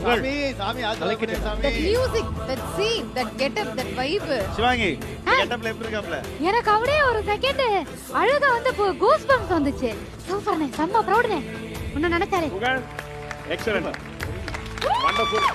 சாமி சாமி ஆசீர்வாதம் சாமி. That music, that scene, that getup, that vibe. Shivangi கெட்டப்ல எப்படி இருக்காப்ல? எனக்கு அப்படியே ஒரு செகண்ட் அழுக வந்து கூஸ் பம்ப்ஸ் வந்துச்சு. சூப்பர்னே, செம்ம ப்ரௌட்னே. உன்ன நினைச்சாரே. எக்ஸலென்ட். வண்டர்ஃபுல்.